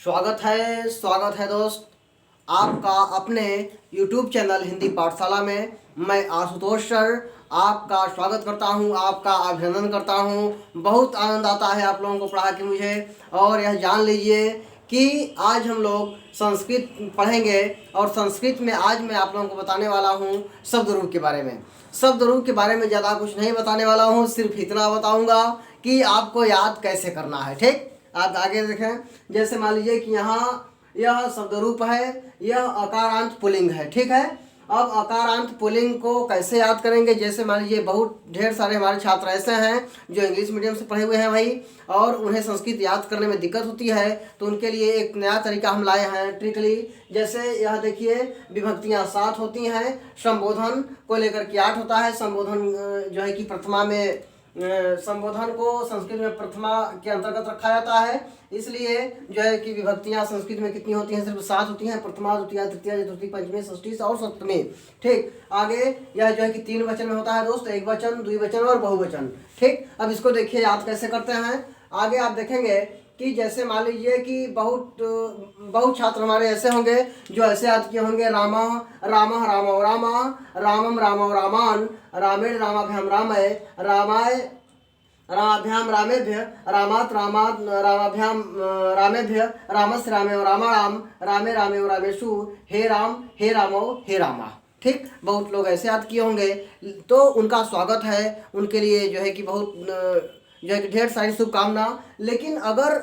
स्वागत है दोस्त आपका अपने YouTube चैनल हिंदी पाठशाला में। मैं आशुतोष सर आपका स्वागत करता हूं, आपका अभिनंदन करता हूं। बहुत आनंद आता है आप लोगों को पढ़ा के मुझे। और यह जान लीजिए कि आज हम लोग संस्कृत पढ़ेंगे और संस्कृत में आज मैं आप लोगों को बताने वाला हूं शब्द रूप के बारे में। शब्द रूप के बारे में ज़्यादा कुछ नहीं बताने वाला हूं, सिर्फ इतना बताऊंगा कि आपको याद कैसे करना है। ठीक, आप आगे देखें। जैसे मान लीजिए कि यहाँ यह शब्द रूप है, यह अकारांत पुल्लिंग है। ठीक है, अब अकारांत पुल्लिंग को कैसे याद करेंगे? जैसे मान लीजिए बहुत ढेर सारे हमारे छात्र ऐसे हैं जो इंग्लिश मीडियम से पढ़े हुए हैं भाई, और उन्हें संस्कृत याद करने में दिक्कत होती है, तो उनके लिए एक नया तरीका हम लाए हैं ट्रिकली। जैसे यह देखिए, विभक्तियाँ 7 होती हैं, संबोधन को लेकर के 8 होता है। संबोधन जो है कि प्रथमा में संबोधन को संस्कृत में प्रथमा के अंतर्गत रखा जाता है, इसलिए जो है कि विभक्तियां संस्कृत में कितनी होती हैं? सिर्फ 7 होती हैं। प्रथमा, द्वितीया, तृतीया, चतुर्थी, पंचमी, षष्ठी और सप्तमी। ठीक, आगे यह जो है कि 3 वचन में होता है दोस्त, एक वचन, द्विवचन और बहुवचन। ठीक, अब इसको देखिए याद कैसे करते हैं। आगे आप देखेंगे कि जैसे मान लीजिए कि बहुत छात्र हमारे ऐसे होंगे जो ऐसे याद किए होंगे, रामा रामा रामो रामा, रामम रामो रामान, रामेण रामाभ्याम रामय, रामाय रामाभ्याम रामेभ्य, रामात रामात रामाभ्याम रामेभ्य, रामस्य रामे रामाणाम, रामे रामे रामेशु, हे राम हे रामो हे रामा। ठीक, बहुत लोग ऐसे याद किए होंगे, तो उनका स्वागत है। उनके लिए जो है कि बहुत जो है कि ढेर सारी शुभकामना। लेकिन अगर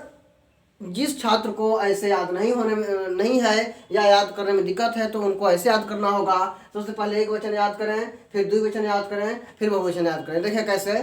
जिस छात्र को ऐसे याद नहीं है या याद करने में दिक्कत है, तो उनको ऐसे याद करना होगा। सबसे पहले एक वचन याद करें, फिर द्विवचन याद करें, फिर बहुवचन याद करें। देखिए कैसे,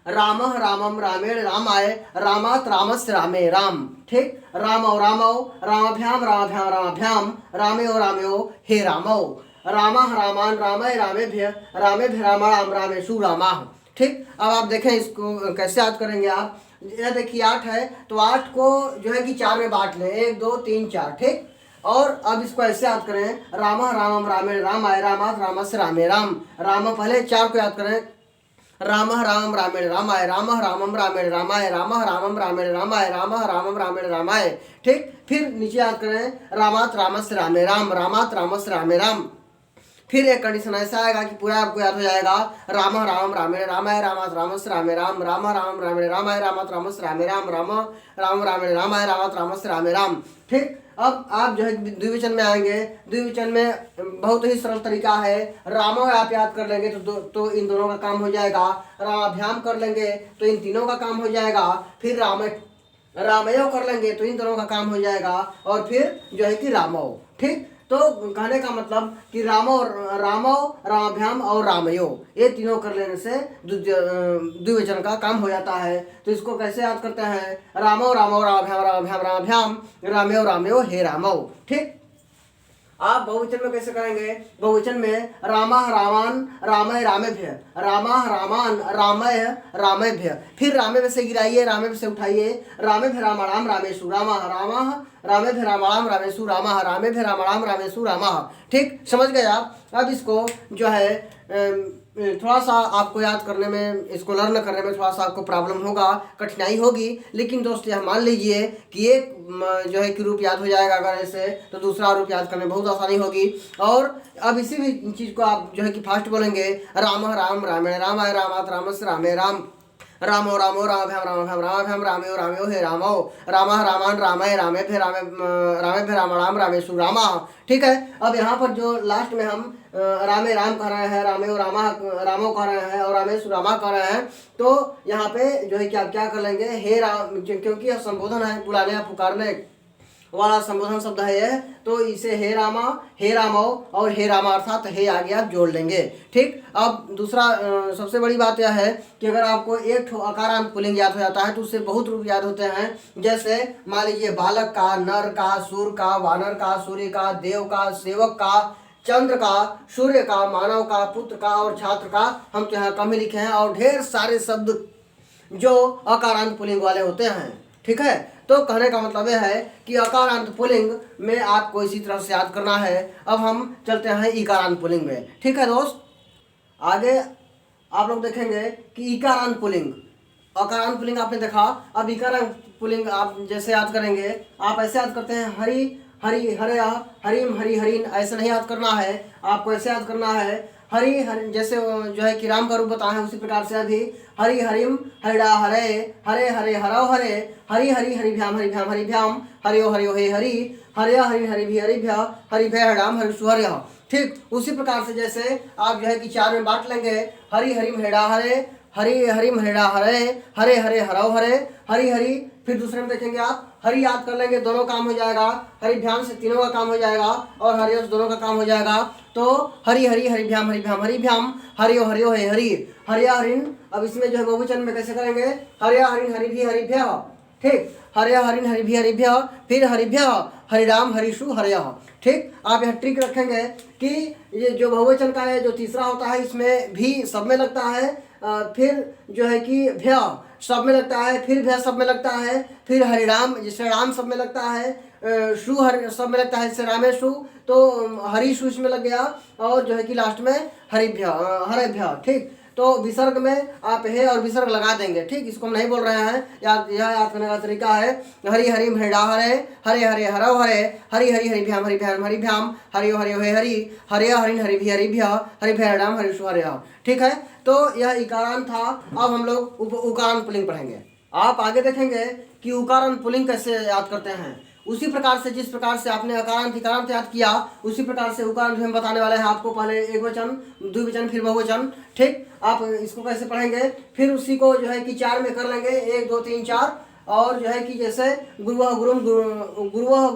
रामः रामम रामेण रामाय, रामात रामस्य रामे राम। ठीक, रामौ रामौ रामाभ्याम रामाभ्याम रामाभ्याम, रामेओ रामेओ हे रामौ, रामः रामान रामय रामेभ्य, रामेभ्य रामाणाम रामेषु रामाः। ठीक, अब आप देखें इसको कैसे याद करेंगे आप। यह देखिए 8 है, तो 8 को जो है कि 4 में बांट लें, 1 2 3 4। ठीक, और अब इसको ऐसे याद करें, रामः रामम रामेण रामाय, रामात रामस्य रामे राम। राम पहले 4 को याद करें, रामः रामम रामेण रामाय, रामः रामम रामेण रामाय, रामः रामम रामेण रामाय, रामः रामम रामेण रामाय। ठीक, फिर नीचे याद करें, रामात रामस्य रामे राम, रामात रामस्य रामे राम। फिर एक कंडीशन ऐसा आएगा कि पूरा आपको याद हो जाएगा, राम राम रामेण रामाय, रामात रामस्य रामे राम, राम राम रामेण रामाय, रामात रामस्य रामे राम, राम राम रामेण रामाय, रामात रामस्य रामे राम। ठीक, अब आप जो है द्विवचन में आएंगे। द्विवचन में बहुत ही सरल तरीका है, रामो आप याद कर लेंगे तो इन दोनों का काम हो जाएगा। रामाभ्याम कर लेंगे तो इन तीनों का काम हो जाएगा। फिर रामयो कर लेंगे तो इन दोनों का काम हो जाएगा, और फिर जो है कि रामो। ठीक, तो कहने का मतलब कि रामो रामाभ्याम और रामयो, ये तीनों कर लेने से द्विवचन का काम हो जाता है। तो इसको कैसे याद करते हैं? रामो रामो रामाभ्याम रामाभ्याम रामाभ्याम, रामेयो रामेयो हे रामो। ठीक, आप बहुवचन में कैसे करेंगे? बहुवचन में रामः रामान रामय रामेभ्य, रामः रामान रामय रामेभ्य। फिर रामे में से गिराइए, रामे में से उठाइए, रामेभ्य रामाणाम रामेषु रामः, रामः रामेभ्य रामाणाम रामेषु रामः, रामेभ्य रामाणाम रामेषु रामः। ठीक, समझ गए आप। अब इसको जो है थोड़ा सा आपको याद करने में, इसको लर्न करने में थोड़ा सा आपको प्रॉब्लम होगा, कठिनाई होगी। लेकिन दोस्त यह मान लीजिए कि एक जो है कि रूप याद हो जाएगा अगर ऐसे, तो दूसरा रूप याद करने में बहुत आसानी होगी। और अब इसी भी चीज़ को आप जो है कि फास्ट बोलेंगे, राम राम रामेण रामाय, रामात रामस्य रामे राम, रामो रामो रामाभ्याम रामाभ्याम रामाभ्याम, रामेओ रामेओ हे रामो, रामः रामान रामाय, रामेभ्य रामेभ्य रामाणाम रामेषु रामः। ठीक है, अब यहाँ पर जो लास्ट में हम रामे राम कह रहे हैं, रामेओ रामो कह रहे हैं और रामेषु रामा कह रहे हैं, तो यहाँ पे जो है कि आप क्या कर लेंगे, हे राम, क्योंकि यह संबोधन है, बुलाने या पुकारने वाला संबोधन शब्द है यह, तो इसे हे रामा, हे रामो और हे रामा अर्थात हे आगे आप जोड़ लेंगे। ठीक, अब दूसरा सबसे बड़ी बात यह है कि अगर आपको एक अकारांत पुल्लिंग याद हो जाता है तो उससे बहुत रूप याद होते हैं। जैसे मान लीजिए बालक का, नर का, सूर का, वानर का, सूर्य का, देव का, सेवक का, चंद्र का, सूर्य का, मानव का, पुत्र का और छात्र का। हम तो यहाँ कम ही लिखे हैं, और ढेर सारे शब्द जो अकारांत पुल्लिंग वाले होते हैं। ठीक है, तो कहने का मतलब यह है कि अकारांत पुल्लिंग में आपको इसी तरह से याद करना है। अब हम चलते हैं इकारांत पुल्लिंग में। ठीक है दोस्त, आगे आप लोग देखेंगे कि इकारांत पुल्लिंग, अकारांत पुल्लिंग आपने देखा। अब इकारांत पुल्लिंग आप जैसे याद करेंगे, आप ऐसे याद करते हैं हरि हरि हरया हरिम हरि हरिन, ऐसे नहीं याद करना है, आपको ऐसे याद करना है हरि हरि, जैसे जो है कि राम का रूप बताए हैं उसी प्रकार से अभी हरि हरिम हरिडा हरे हरे हरे हरव हरे हरि हरि हरिभ्याम हरिभ्याम हरियो हरियो हे हरि हरया हरि हरिभि हरिभ्य हरिभय हरिडाम हरिशुहर्य। ठीक उसी प्रकार से जैसे आप जो है कि 4 में बांट लेंगे, हरि हरिम हरिडा हरे हरि हरिम हरिडा हरे हरे हरे हरव हरे हरि हरि, फिर दूसरे में देखेंगे आप हरि याद कर लेंगे, दोनों काम हो जाएगा, हरिभ्याम से तीनों का काम हो जाएगा और हरियो से दोनों का काम हो जाएगा। तो हरि हरि हरिभ्याम हरिभ्याम हरियो हरियो हे हरि हरिया हरिन। अब इसमें जो है बहुवचन में कैसे करेंगे, हरिया हरिन हरिभि हरिभ्य। ठीक हरिया हरिन हरिभि हरिभ्य, फिर हरिभ्य हरिराम हरिषु हरय। ठीक आप यह ट्रिक रखेंगे कि ये जो बहुवचन का है जो तीसरा होता है इसमें भी सब में लगता है, फिर जो है कि भ्य सब में लगता है, फिर भ्य सब में लगता है, फिर हरिराम जैसे राम सब में लगता है, शु हरि सब में लगता है जैसे रामेशु, तो हरिशु इसमें लग गया, और जो है कि लास्ट में हरिभ्य हरिभ्य। ठीक तो विसर्ग में आप हे और विसर्ग लगा देंगे। ठीक इसको हम नहीं बोल रहे हैं, यह याद करने का तरीका है। हरि हरि हरिडा हरे हरे हरे हरव हरे हरि हरि हरिभ्याम हरिभ्याम हरियो हरियो हे हरि हरिया हरिन हरिभि हरिभ्य हरिभय हरिडाम हरिषु हरय। ठीक है, तो यह इकारांत था। अब हम लोग उकारांत पुल्लिंग पढ़ेंगे। आप आगे देखेंगे कि उकारांत पुल्लिंग कैसे याद करते हैं, उसी प्रकार से जिस प्रकार से आपने अकारांत इकारांत याद किया उसी प्रकार से उकारांत भी हम बताने वाले हैं आपको। पहले एक वचन, द्विवचन, फिर बहुवचन। ठीक आप इसको कैसे पढ़ेंगे, फिर उसी को जो है कि 4 में कर लेंगे, 1 2 3 4, और जो है कि जैसे गुरुवः गुरुम गुरुड़ा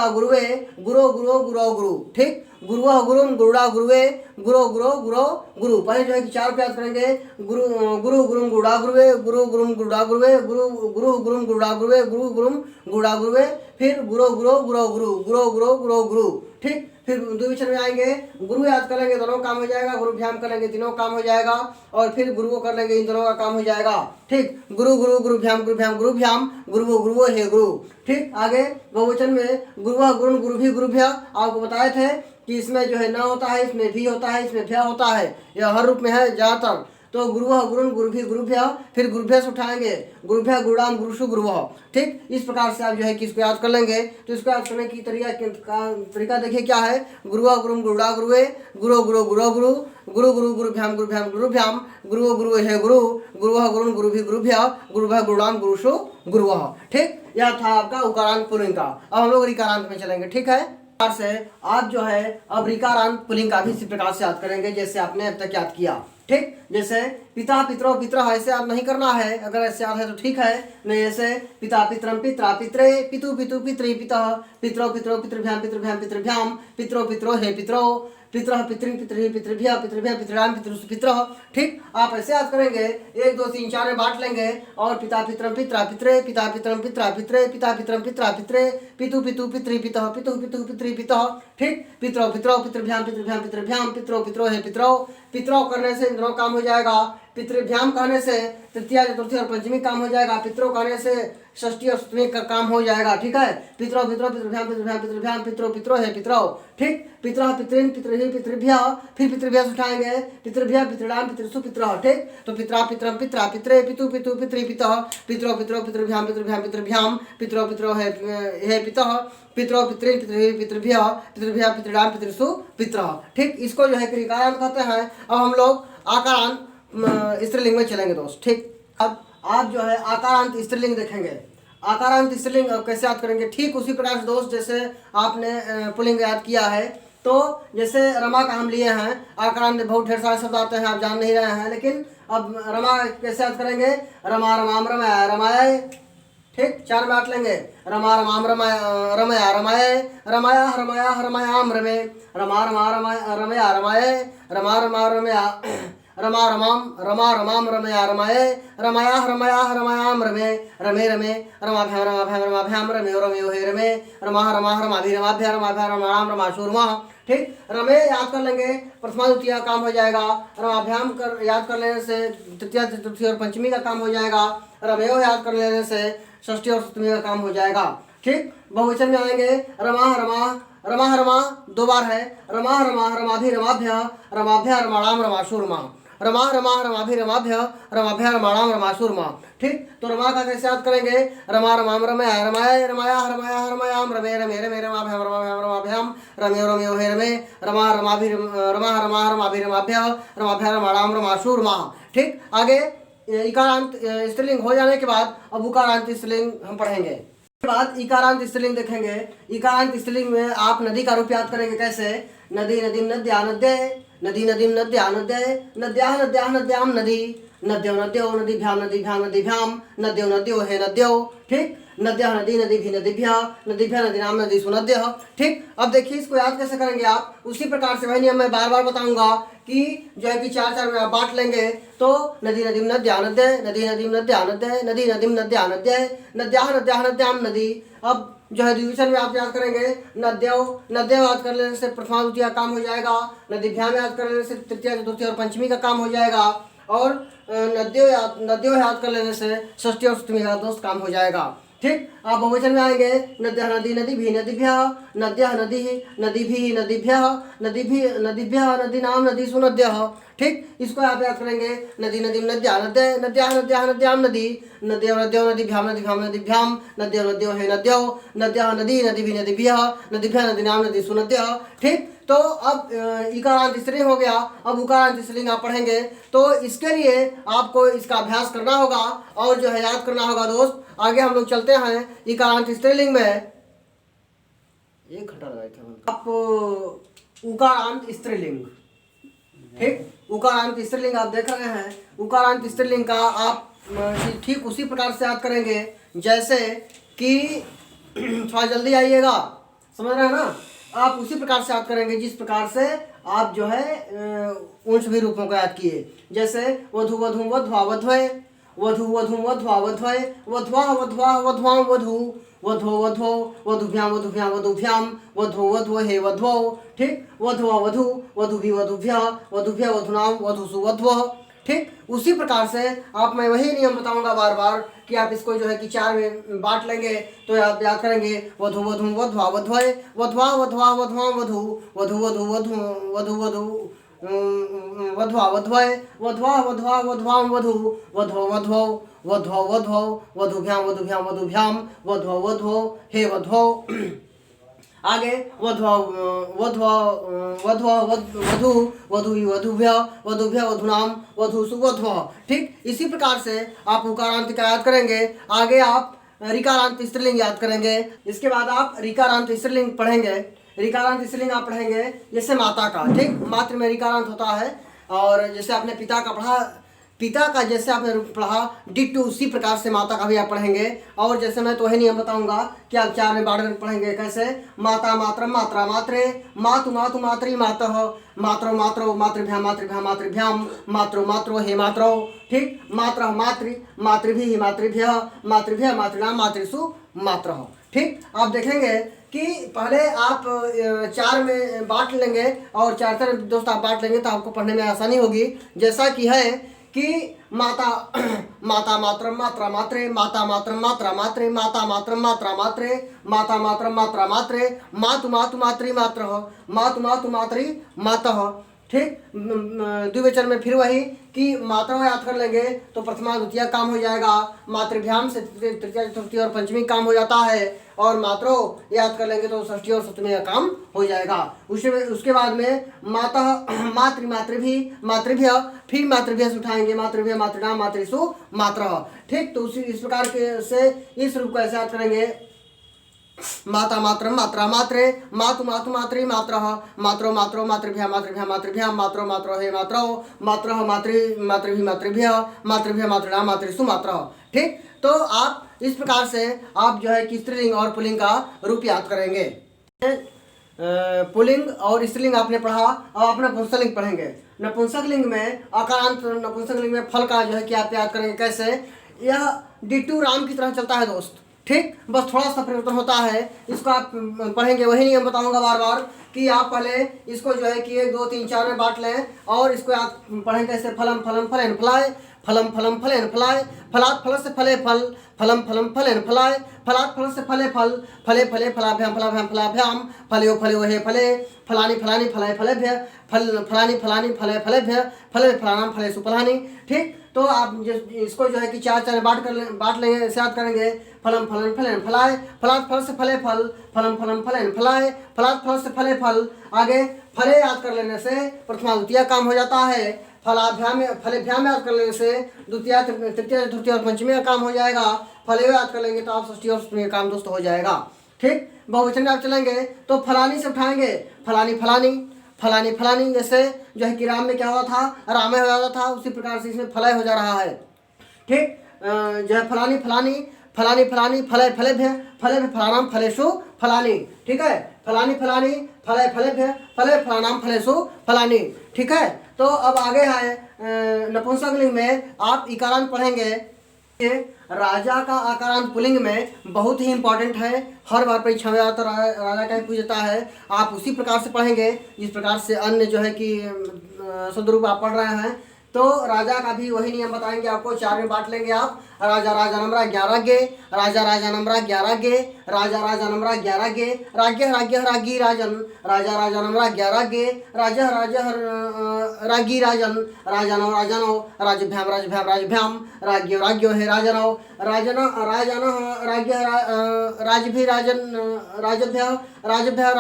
गुरुवे गुरो गुरो गुरो गुरु। ठीक गुरुवः गुरुम गुरुड़ा गुरुवे गुरो गुरो गुरो गुरु। पहले जो है कि 4 पे याद करेंगे, गुरु गुरु गुरुम गुरुड़ा गुरुवे गुरु गुरुम गुरुड़ा गुरुवे गुरु गुरु गुरुम गुरुड़ा गुरुवे गुरु गुरुम गुरुड़ा गुरुवे, फिर गुरो गुरो गुरो गुरु गुरो गुरो गुरो गुरु। ठीक फिर द्विवचन में आएंगे, गुरु याद कर लेंगे, दोनों काम हो जाएगा, गुरुभ्याम कर लेंगे, तीनों काम हो जाएगा, और फिर गुरु को कर लेंगे, इन दोनों का काम हो जाएगा। ठीक गुरु गुरु गुरुभ्याम गुरुवो गुरुवो हे गुरु। ठीक आगे बहुवचन में गुरुवः गुरुन गुरुभि गुरुभ्य, आपको बताए थे कि इसमें जो है न होता है, इसमें भी होता है, इसमें भ्या होता है, यह हर रूप में है ज़्यादातर। तो गुरुवः गुरुन गुरुभि गुरुभ्य, फिर गुरुभ्य से उठाएंगे, गुरुभ्य गुरुडाम गुरुषु गुरुवः। ठीक इस प्रकार से आप जो है कि इसको याद कर लेंगे। तो इसको याद करने की तरीका देखिए क्या है, गुरुवः गुरुम गुरुडा गुरुवे गुरो गुरो गुरो गुरु गुरु गुरु गुरुभ्याम गुरुभ्याम गुरुवो गुरुवे हे गुरु गुरुवः गुरुन गुरुभि गुरुभ्य गुरुभ्य गुरुडाम गुरुषु गुरुवः। ठीक यह था आपका उकारांत पुल्लिंग का। अब हम लोग ऋकारांत में चलेंगे। ठीक है, से आप जो है अब ऋकारांत पुल्लिंग का भी इसी प्रकार से याद करेंगे जैसे आपने अब तक याद किया। ठीक जैसे पिता पितरो पितरा, ऐसे याद नहीं करना है, अगर ऐसे याद है तो ठीक है, नहीं ऐसे पिता पितरम पित्रा पित्रे पितु पितु पितृ पितः पितरो पितरो पितृभ्याम पितृभ्याम पितृभ्याम पितरो पितरो हे पितरो पितरः पितृ पितृ पितृभ्य पितृभ्य पितृणाम पितृसु पितरः। ठीक आप ऐसे याद करेंगे, 1 2 3 4 में बांट लेंगे, और पिता पितरम पित्रा पितरे पिता पितरम पित्रा पितरे पिता पितरम पित्रा पितरे पितु पितु पितृ पितः पितु पितु पितृ पितः। ठीक पितरो पितरो पितृभ्याम पितृभ्याम पितृभ्याम पितरो पितरो हे पितरो पितरो करने से इंद्रों काम हो जाएगा, पितृभ्याम कहने से तृतीया चतुर्थी और पंचमी काम हो जाएगा, पितरों कहने से षष्ठी और सप्तमी का काम हो जाएगा। ठीक है, पितरो पितरो पितृभ्याम पितृभ्याम पितृभ्याम पितरो पितरो है पितरो। ठीक पितरः पितृन पितृहि पितृभ्य, फिर पितृभ्य से उठाएंगे, पितृभ्य पितृणाम पितृसु पितरः। ठीक तो पितरा पितरम पित्रा पितरे पितु पितु पितृ पितः पितरो पितरो पितृभ्याम पितृभ्याम पितृभ्याम पितरो पितरो है पितः पितरो पितृन पितृहि पितृभ्य पितृभ्य पितृणाम पितृसु पितरः। ठीक इसको जो है ऋकारांत कहते हैं। अब हम लोग आकारांत स्त्रीलिंग में चलेंगे दोस्त। ठीक अब आप जो है आकारांत स्त्रीलिंग देखेंगे। आकारांत स्त्रीलिंग अब कैसे याद करेंगे, ठीक उसी प्रकार से दोस्त जैसे आपने पुल्लिंग याद किया है। तो जैसे रमा का हम लिए हैं, आकारांत में बहुत ढेर सारे शब्द आते हैं, आप जान नहीं रहे हैं, लेकिन अब रमा कैसे याद करेंगे, रमा रमाम रमाया रमाया। ठीक 4 बांट लेंगे, रमा रमाम रमाया रमया रमाया रमाया रमाया रमायाम रमे रमा रमा रमया रमाया रमा रमा रमया रमा रमाम रमया रमाये रमाया रमायाम रमे रमे रमे रमाभ्याम रमे रमेयो हे रमे रमा रमाभ्य रमाम रमाशूरमा। ठीक रमे याद कर लेंगे, प्रथमा द्वितीय काम हो जाएगा, रमाभ्याम कर याद कर लेने से तृतीया चतुर्थी और पंचमी का काम हो जाएगा, रमेयो याद कर लेने से षष्ठी और सप्तमी का काम हो जाएगा। ठीक बहुवचन में आएंगे, रमा 2 बार है, रमा रमाभि रमाभ्य रमाभ्य रमाणाम रमाशूरमा। रमा रमा रमाभि रमाभ्य रमाभ्य रमाणाम रमासुरमा। ठीक, तो रमा का कैसे याद करेंगे? रमा रमाम रमया रमाया रमाया रमाया रमायाम रमे रमे रमे रमाभ्याम रमाभ्याम रमाभ्याम रम्यो रम्यो हे रमे रमा रमाभि रमा रमा रमाभि रमाभ्य रमाभ्य रमाणाम रमासुरमा। ठीक, आगे इकारांत स्त्रीलिंग हो जाने के बाद अब उकारांत स्त्रीलिंग हम पढ़ेंगे। के बाद इकारांत स्त्रीलिंग देखेंगे। इकारांत स्त्रीलिंग में आप नदी का रूप याद करेंगे कैसे? नदी नदीम नद्या नद्ये नदी नदीम नद्या नद्ये नद्याः नद्याः नद्याम नदी नद्यो नद्यो नदीभ्याम नदीभ्याम नदीभ्याम नद्यो नद्यो हे नद्यो। ठीक, नद्यः नदी नदीभि नदीभ्यः नदीभ्यः नदीनाम नदीषु नद्यः। ठीक, अब देखिए इसको याद कैसे करेंगे आप? उसी प्रकार से वही नियम मैं बार बार बताऊंगा कि जो है कि चार चार में आप बांट लेंगे। तो नदी नदीम नद्या नद्ये नदी नदीम नद्या नद्ये नदी नदीम नद्या नद्ये नद्याः नद्याः नद्याम नदी। अब जो है द्विवचन में आप याद करेंगे नद्यो नद्यो याद कर लेने से प्रथमा द्वितीय का काम हो जाएगा। नदीभ्याम याद कर लेने से तृतीय चतुर्थी और पंचमी का काम हो जाएगा। और नद्यो याद कर लेने से षष्ठी और सप्तमी का दोस्त काम हो जाएगा। ठीक, आप बहुवचन में आएंगे नद्यः नदी नदीभि नदीभ्यः नद्यः नदी नदीभि नदीभ्यः नदीभ्यः नदीनाम नदीषु नद्यः। ठीक, इसको आप याद करेंगे नदी नदीम नद्या नद्ये नद्याः नद्याः नद्याम नदी नद्यो नद्यो नदीभ्याम नदीभ्याम नदीभ्याम नद्यो नद्यो हे नद्यो नद्यः नदी नदीभि नदीभ्यः नदीभ्यः नदीनाम नदीषु नद्यः। ठीक, तो अब इकारांत स्त्रीलिंग हो गया। अब उकारांत स्त्रीलिंग आप पढ़ेंगे तो इसके लिए आपको इसका अभ्यास करना होगा और जो है याद करना होगा दोस्त। आगे हम लोग चलते हैं इकारांत स्त्रीलिंग में। 1 घंटा लगाए थे आप उकारांत स्त्रीलिंग। ठीक, उकारांत स्त्रीलिंग आप देख रहे हैं। उकारांत स्त्रीलिंग का आप ठीक उसी प्रकार से याद करेंगे जैसे कि थोड़ा जल्दी आइएगा, समझ रहे हैं ना? आप उसी प्रकार से याद करेंगे जिस प्रकार से आप जो है उन सभी रूपों को याद किए। जैसे वधु वधु वध्वा वध्वय वधु वधु वध्वा वध्वय वध्वा वध्वा वध्वां वधु वधो वधो वधुभ्याम वधुभ्याम वधुभ्याम वधो वधो हे वध्वो। ठीक, वधवा वधु वधुभि वधुभ्यः वधुभ्यः वधूनाम वधुषु वध्वः। ठीक, उसी प्रकार से आप मैं वही नियम बताऊंगा बार बार कि आप इसको जो है कि 4 में बांट लेंगे तो आप याद करेंगे वधु वधु वध्वा वध्वय वध्वा वध्वा वध्वां वधु वधु वधु वधु वधु वधु वध्वा वध्वय वध्वा वध्वा वध्वां वधु वधो वध्वो वध्वो वध्वो वधुभ्याम वधुभ्याम वधुभ्याम वध्वो वध्वो हे वध्वो। आगे वध्वा वध्वा वध्वा वधु वधुभि वधुभ्यः वधुभ्यः वधूनाम वधुषु वध्वः। ठीक, इसी प्रकार से आप उकारांत का याद करेंगे। आगे आप ऋकारांत स्त्रीलिंग याद करेंगे। इसके बाद आप ऋकारांत स्त्रीलिंग पढ़ेंगे। ऋकारांत स्त्रीलिंग आप पढ़ेंगे जैसे माता का। ठीक, मातृ में ऋकारांत होता है। और जैसे आपने पिता का पढ़ा, पिता का जैसे आपने पढ़ा डिट्टू उसी प्रकार से माता का भी आप पढ़ेंगे। और जैसे मैं तो वही नियम बताऊंगा कि आप 4 में बांट कर पढ़ेंगे कैसे? माता मात्रम मात्रा मात्रे मातु मातु मातृ मातः मात्रो मात्रो मातृभ्याम मातृभ्याम मातृभ्याम मात्रो मात्रो हे मात्रो। ठीक, मात्रः मातृ मातृभिः मातृभ्यः मातृभ्यः मातृणाम मातृषु मात्रः। ठीक, आप देखेंगे कि पहले आप 4 में बांट लेंगे और 4 दोस्त आप बांट लेंगे तो आपको पढ़ने में आसानी होगी। जैसा कि है कि माता माता मात्रम मात्रा मात्रे माता मात्रम मात्रा मात्रे माता मात्रम मात्रा मात्रे माता मात्रम मात्रा मात्रे मातु मातु मातृ मात्रः मातु मातु मातृ मातः। ठीक, द्विवचन में फिर वही कि मात्रा याद कर लेंगे तो प्रथमा द्वितीय काम हो जाएगा। मातृभ्याम से तृतीय चतुर्थी और पंचमी काम हो जाता है। और मात्रो याद कर लेंगे तो षष्ठी और सप्तमी का काम हो जाएगा। उसके बाद में माता मातृ मातृभि मातृभ्य फिर मातृभ्य से उठाएंगे मातृभ्य मातृणाम मातृषु मात्रः। ठीक, तो उसी इस प्रकार के से इस रूप को ऐसे याद करेंगे माता मात्रम मात्रा मात्रे मातु मातु मातृ मात्रः मात्रो मात्रो मातृभ्याम मातृभ्याम मातृभ्याम मात्रो मात्रो हे मात्रो मात्रः मातृ मातृभि मातृभ्य मातृभ्य मातृणाम मातृषु मात्रः। ठीक, तो आप इस प्रकार से आप जो है कि स्त्रीलिंग और पुल्लिंग का रूप याद करेंगे। पुल्लिंग और स्त्रीलिंग आपने पढ़ा। और अपना नपुंसकलिंग पढ़ेंगे। नपुंसकलिंग में अकारांत नपुंसकलिंग में फल का जो है कि आप याद करेंगे कैसे? यह डिट्टू राम की तरह चलता है दोस्त। ठीक, बस थोड़ा सा परिवर्तन होता है। इसको आप पढ़ेंगे वही नियम बताऊंगा बार बार कि आप पहले इसको जो है कि 1 2 3 4 में बांट लें और इसको आप पढ़ें कैसे? फलम फलम फलेन फलाय फलम फलम फलेन फलाय, फलात् फल से फले फल, फलम फलम फलेन फलाय, फलात् फल से फले फल, फले फले फलाभ्याम फलाभ्याम फलाभ्याम, फलयो फलयो हे फले, फलानि फलानि फलाय फलेभ्य, फलानि फलानि फलाय फलेभ्य, फले फलानाम फलेषु फलानि। ठीक, तो आप इसको जो है कि चार चार बांट लेंगे, ऐसे याद करेंगे। फलम फलन फलेन फलाय, फलात् फल से फले फल, फलम फलम फलेन फलाय, फलात् फल से फले फल। आगे फले याद कर लेने से प्रथमा द्वितीय काम हो जाता है। फलाभ्याम फलेभ्याम याद कर लेने से द्वितीय तृतीय चतुर्थी और पंचमी का काम हो जाएगा। फले याद कर लेंगे तो आप षष्ठी और सप्तमी का काम दोस्त हो जाएगा। ठीक, बहुवचन में आप चलेंगे तो फलानी से उठाएंगे, फलानी फलानी, फलानी फलानी, जैसे जो है कि राम में क्या हुआ था, रामे हो जाता था, उसी प्रकार से इसमें फलय हो जा रहा है। ठीक, जो है फलानी फलानी, फलानी फलानी, फलय फलेभ्य, फलेभ्य फलानाम फलेषु फलानी। ठीक है, फलानी फलानी, फलय फलेभ्य, फले फलानाम फलेषु फलानी। ठीक है, तो अब आगे है नपुंसकलिंग में आप इकारांत पढ़ेंगे। ये राजा का आकारांत पुल्लिंग में बहुत ही इंपॉर्टेंट है, हर बार परीक्षा में आता राजा का ही पूछ जाता है। आप उसी प्रकार से पढ़ेंगे जिस प्रकार से अन्य जो है कि सदरूप आप पढ़ रहे हैं। तो राजा का भी वही नियम बताएंगे आपको, चार में बांट लेंगे आप। राजा राजा नम्रा 11 गे, राजा राजा नम्रा 11 गे, राजा राजा नम्रा 11 गे, राज्य राज्य रागी राजन, राजा राजा नम्रा 11 गे, राजा राजा रागी राजन, राजानो राजानो, राजभ्याम राजभ्याम राजभ्याम, राज्यो राज्यो है राजनो, राजन राजन राज्य राजभि राजन, राजभ्य राजभ्य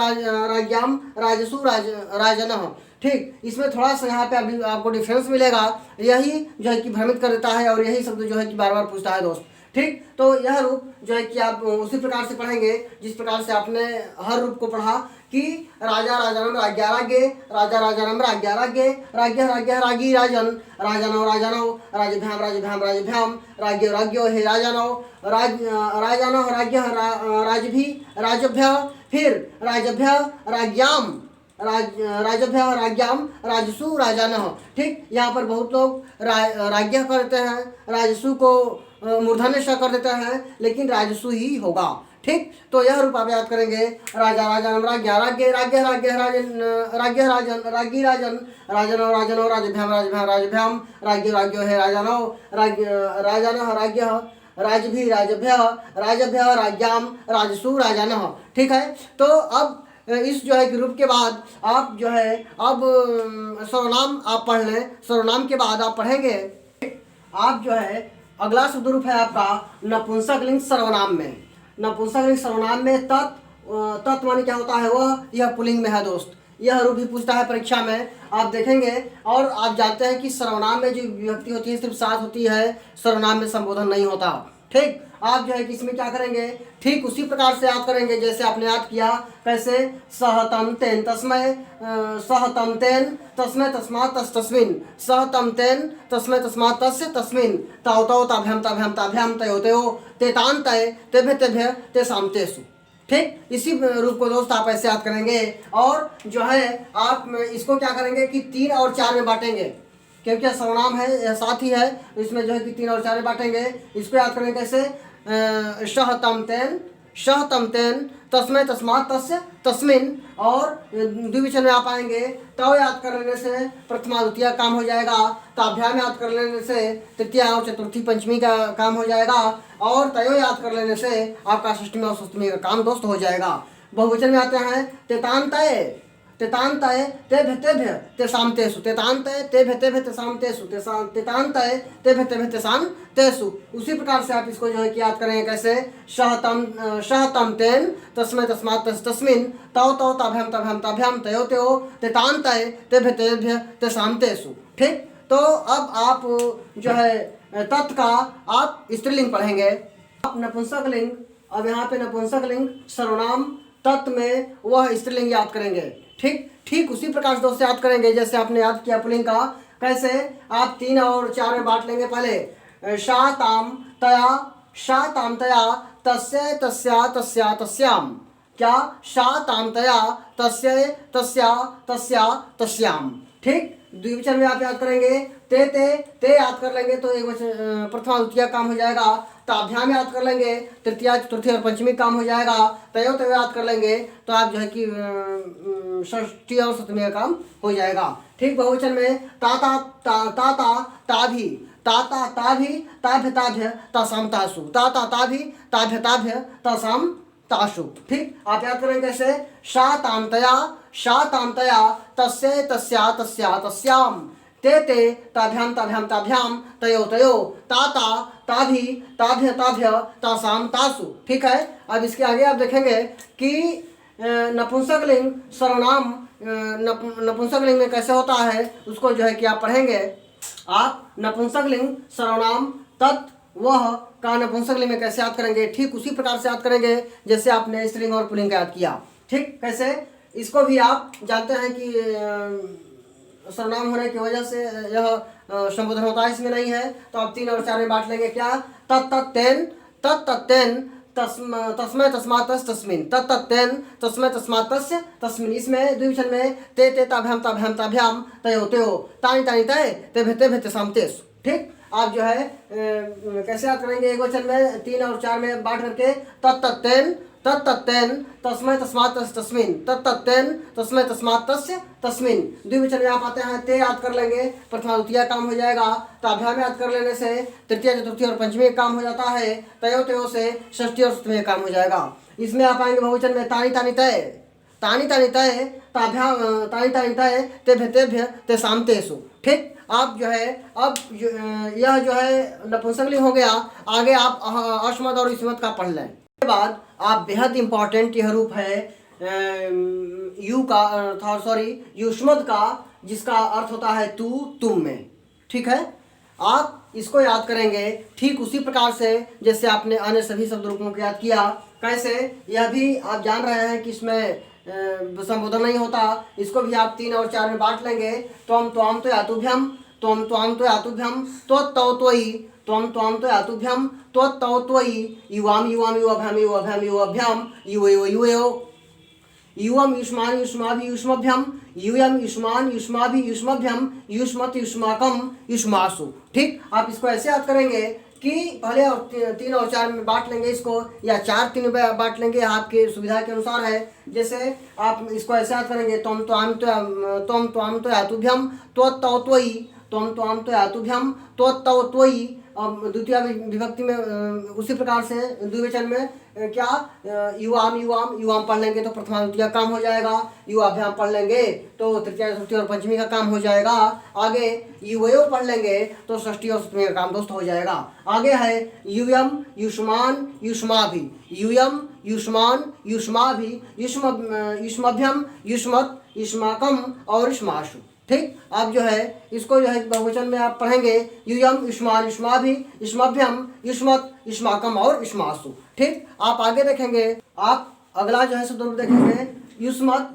राज्याम, राजसु राजन। ठीक, इसमें थोड़ा सा यहाँ पे अभी आपको डिफरेंस मिलेगा, यही जो है कि भ्रमित कर देता है और यही शब्द जो है कि बार बार पूछता है दोस्त। ठीक, तो यह रूप जो है कि आप उसी प्रकार से पढ़ेंगे जिस प्रकार से आपने हर रूप को पढ़ा कि राजा राजा नम्र 11 गे, राजा राजा नम्र 11 गे, राज्य राज्य रागी राजन, राजानो राजानो, राजभ्याम राजभ्याम राजभ्याम, राज्यो राज्यो हे राजानो, राजानो राज्य राजभी राजभ्य, फिर राजभ्य राज्याम, राजभ्य राज्याम, राजसु राजानः। ठीक, यहाँ पर बहुत लोग राज्य करते हैं, राजसु को मूर्धन्य श कर देते हैं, लेकिन राजसु ही होगा। ठीक, तो यह रूप आप याद करेंगे। राजा राजा नम्रा 11 गे, राज्य राज्य राजन, राज्य राजन रागी राजन, राजनो राजनो, राजभ्याम राजभ्याम राजभ्याम, राज्य राज्यो है राजानो, राजानः राज्य, राजभी राजभ्य, राजभ्य राज्याम, राजसु राजानः। ठीक है, तो अब इस जो है ग्रुप के बाद आप जो है अब सर्वनाम आप पढ़ लें। सर्वनाम के बाद आप पढ़ेंगे आप जो है अगला शब्द रूप है आपका नपुंसकलिंग सर्वनाम में। नपुंसकलिंग सर्वनाम में तत् माने क्या होता है, वह यह पुल्लिंग में है दोस्त। यह रूप भी पूछता है परीक्षा में, आप देखेंगे। और आप जानते हैं कि सर्वनाम में जो विभक्ति होती है सिर्फ सात होती है, सर्वनाम में संबोधन नहीं होता। ठीक, आप जो है कि इसमें क्या करेंगे, ठीक उसी प्रकार से याद करेंगे जैसे आपने याद किया। कैसे, सह तम तेन तस्मय, सह तम तेन तस्मय तस्मात् तस्मिन्, सह तम तेन तस्मय तस्मात् तस्य तस्मिन्, तौ तौ ताभ्याम ताभ्याम ताभ्याम, तयो तयो तेतान तय, तेभ्य तेभ्य तेषां तेषु। ठीक, इसी रूप को दोस्त आप ऐसे याद करेंगे। और जो है आप इसको क्या करेंगे कि 3 और 4 में बांटेंगे, क्योंकि सर्वनाम है, यह साथ ही है, तो इसमें जो है कि 3 और 4 में बांटेंगे। इसको याद करेंगे कैसे, शह तम तेन तस्मै तस्मात् तस्य तस्मिन्, और द्विवचन में आप आएंगे तव याद कर लेने से प्रथमा द्वितीय काम हो जाएगा, ताभ्याम याद कर लेने से तृतीय और चतुर्थी पंचमी का काम हो जाएगा, और तयो याद कर लेने से आपका षष्ठी और सप्तमी का काम दोस्त हो जाएगा। बहुवचन में आते हैं तेतांतये, तेतांतये तेभ्य तेभ्य तेषां तेषु, तेतांतये तेभ्य तेभ्य तेषां तेषु, तेतांतये तेभ्य तेभ्य तेषां तेषु। उसी प्रकार से आप इसको जो है कि याद करेंगे कैसे, शह तम तेन तस्मै तस्मात् तस्मिन्, तौ तौ ताभ्याम ताभ्याम ताभ्याम, तयो तयो तेतांतये तेभ्य तेभ्य तेषां तेषु। ठीक, तो अब आप जो है तत् का आप स्त्रीलिंग पढ़ेंगे, आप नपुंसकलिंग। अब यहाँ पे नपुंसकलिंग सर्वनाम तत् में वह स्त्रीलिंग याद करेंगे। ठीक उसी प्रकार से दोस्त याद करेंगे जैसे आपने याद किया पुल्लिंग का। कैसे, आप 3 और 4 में बांट लेंगे। पहले शा ताम तया तस्य तस्या तस्या तस्याम, क्या, शा ताम तया तस्य तस्या तस्या तस्याम। ठीक, द्विवचन में आप याद करेंगे ते याद कर लेंगे तो एक वचन प्रथमा द्वितीय काम हो जाएगा। ताभ्याम याद कर लेंगे, तृतीय चतुर्थी और पंचमी काम हो जाएगा। तयो तयो याद कर लेंगे तो आप जो है कि षष्ठी और सप्तमी का काम हो जाएगा। ठीक, बहुवचन में ताता ताभी, ताता ताभि ताभ्य ताभ्य तासाम तासु, ताता ताभि ताभ्य ताभ्य तासाम तासु। ठीक, आप याद करेंगे कैसे, शातांतया तस्य तस्या तस्या तस्याम, ते ते ताभ्याम ताभ्याम ताभ्याम तयो तयो, ताता ताभि ताभ्य ताभ्य तासाम तासु। ठीक है, अब इसके आगे आप देखेंगे कि नपुंसकलिंग सर्वनाम नपुंसकलिंग में कैसे होता है, उसको जो है कि आप पढ़ेंगे। आप नपुंसकलिंग सर्वनाम तत् वह का नपुंसकलिंग में कैसे याद करेंगे, ठीक उसी प्रकार से याद करेंगे जैसे आपने स्त्रीलिंग और पुल्लिंग का याद किया। ठीक, कैसे, इसको भी आप जानते हैं कि सर्वनाम होने की वजह से यह संबोधन होता है, इसमें नहीं है, तो आप 3 और 4 में बांट लेंगे। क्या, तत्तेन तत्तेन तस्मै तस्मात् तस्मिन्, तत्तेन तस्मै तस्मात् तस्य तस्मिन्, इसमें द्विवचन में ते ते ताभ्याम ताभ्याम ताभ्याम तयो तयो, तानि तानि तय तेभ्य तेभ्य तेषां तेषु। ठीक, आप जो है कैसे याद करेंगे, एक वचन में 3 और 4 में बांट करके, तत्तेन तस्मै तस्मात् तस्य तस्मिन्, तत्तेन तस्मै तस्मात् तस्य तस्मिन्। द्विवचन में आप आते हैं, ते याद कर लेंगे, प्रथमा द्वितीय काम हो जाएगा, ताभ्याम याद कर लेने से तृतीय चतुर्थी और पंचमी काम हो जाता है, तयो तयो से षष्ठी और सप्तमी काम हो जाएगा। इसमें आप आएंगे बहुवचन में, तानि तानि तय ताभ्याम तानि तानि तय तेभ्य तेभ्य तेषां तेषु। ठीक, आप जो है अब यह जो है नपुंसकलिंग हो गया। आगे आप अस्मद और युष्मद का पढ़ लें। के बाद आप बेहद इंपॉर्टेंट यह रूप है युष्मद का, जिसका अर्थ होता है तू तुम में। ठीक है, आप इसको याद करेंगे ठीक उसी प्रकार से जैसे आपने अन्य सभी शब्द रूपों को याद किया। कैसे, यह भी आप जान रहे हैं कि इसमें संबोधन नहीं होता, इसको भी आप 3 और 4 में बांट लेंगे। त्वम त्वाम तो यातुभ्यम, त्वम त्वाम तो यातुभ्यम, त्वत्तौ त्वयि, त्वम त्वाम तो यातुभ्यम, त्वत्तौ त्वयि, युवाम युवाम युवाभ्याम युवाभ्याम युवाभ्याम युवयो युवयो, युवम युष्मान् युष्माभि युष्मभ्यम, यूयम युष्मान् युष्माभि युष्मभ्यम, युष्मत् युष्माकम युष्मासु। ठीक, आप इसको ऐसे याद करेंगे कि पहले और 3 और 4 में बांट लेंगे इसको, या 4-3 में बांट लेंगे, आपकी सुविधा के अनुसार है। जैसे आप इसको ऐसे याद करेंगे, त्वम त्वाम तो यातुभ्यम, त्वत्तौ त्वयि, त्वम त्वाम तो यातुभ्यम, त्वत्तौ त्वयि। द्वितीय विभक्ति में उसी प्रकार से द्विवचन में क्या, युवाम युवाम युवाम पढ़ लेंगे तो प्रथमा द्वितीय काम हो जाएगा, युवाभ्याम पढ़ लेंगे तो तृतीय चतुर्थी और पंचमी का काम हो जाएगा। आगे युवयो पढ़ लेंगे तो षष्ठी और सप्तमी का काम दोस्त हो जाएगा। आगे है यूयम युष्मान युष्माभि, यूयम युष्मान युष्माभि युष्मभ्यम युष्मत् युष्माकम और युष्मासु। ठीक, आप जो है इसको जो है बहुवचन में आप पढ़ेंगे, युयम युष्मान युष्माभि युष्मभ्यम युष्मत् युष्माकम और युष्मासु। ठीक, आप आगे देखेंगे, आप अगला जो है शब्द रूप देखेंगे युष्मद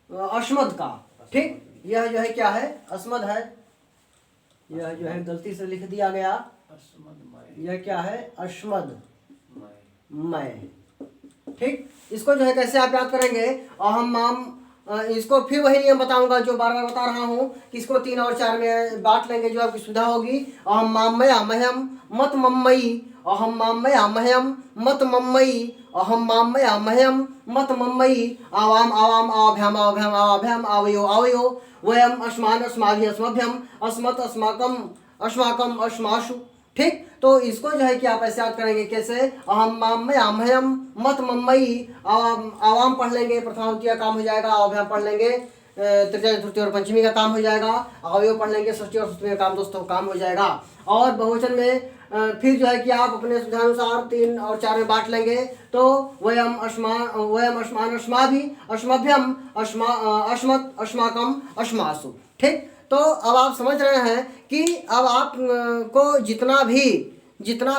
अस्मद का। ठीक, यह जो है क्या है, अस्मद है, यह जो है गलती से लिख दिया गया, यह क्या है, अस्मद मैं। ठीक, इसको जो है कैसे आप याद करेंगे, अहम माम, इसको फिर वही नियम बताऊंगा जो बार बार बता रहा हूँ कि इसको 3 और 4 में बांट लेंगे जो आपकी सुविधा होगी। अहम मामया मह्यम मत मम्मयी, अहम मामया मह्यम मत मम्मयी, अहम मामया मह्यम मत मम्मयी, आवाम आवाम आवाभ्याम आवाभ्याम आवाभ्याम आवयो आवयो, वयम अस्मान अस्माभि अस्मभ्यम, अस्मत् अस्माकम अस्माकम अस्मासु। ठीक, तो इसको जो है कि आप ऐसे याद करेंगे कैसे, अहम मामया मह्यम मत मम्मयी, आवाम पढ़ लेंगे, प्रथमा द्वितीय काम हो जाएगा, अवभ्याम पढ़ लेंगे, तृतीय चतुर्थी और पंचमी का काम हो जाएगा, अवयव पढ़ लेंगे, षष्ठी और सप्तमी का काम दोस्तों काम हो जाएगा। और बहुवचन में फिर जो है कि आप अपने सुविधानुसार 3 और 4 में बांट लेंगे, तो वयम अस्मान अस्माभि अस्मभ्यम अस्मत् अस्माकम अस्मासु। ठीक, तो अब आप समझ रहे हैं कि अब आप को जितना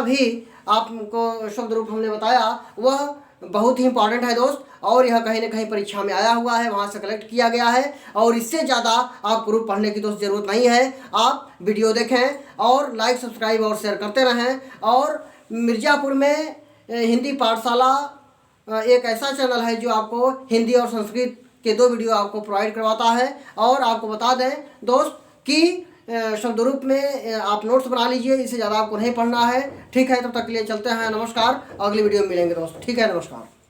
भी आपको शब्द रूप हमने बताया वह बहुत ही इंपॉर्टेंट है दोस्त, और यह कहीं ना कहीं परीक्षा में आया हुआ है, वहाँ से कलेक्ट किया गया है, और इससे ज़्यादा आप ग्रुप पढ़ने की दोस्त ज़रूरत नहीं है। आप वीडियो देखें और लाइक सब्सक्राइब और शेयर करते रहें। और मिर्ज़ापुर में हिंदी पाठशाला एक ऐसा चैनल है जो आपको हिंदी और संस्कृत के 2 वीडियो आपको प्रोवाइड करवाता है। और आपको बता दें दोस्त कि शब्द रूप में आप नोट्स बना लीजिए, इससे ज़्यादा आपको नहीं पढ़ना है। ठीक है, तब तक के लिए चलते हैं, नमस्कार, अगली वीडियो में मिलेंगे दोस्त। ठीक है, नमस्कार।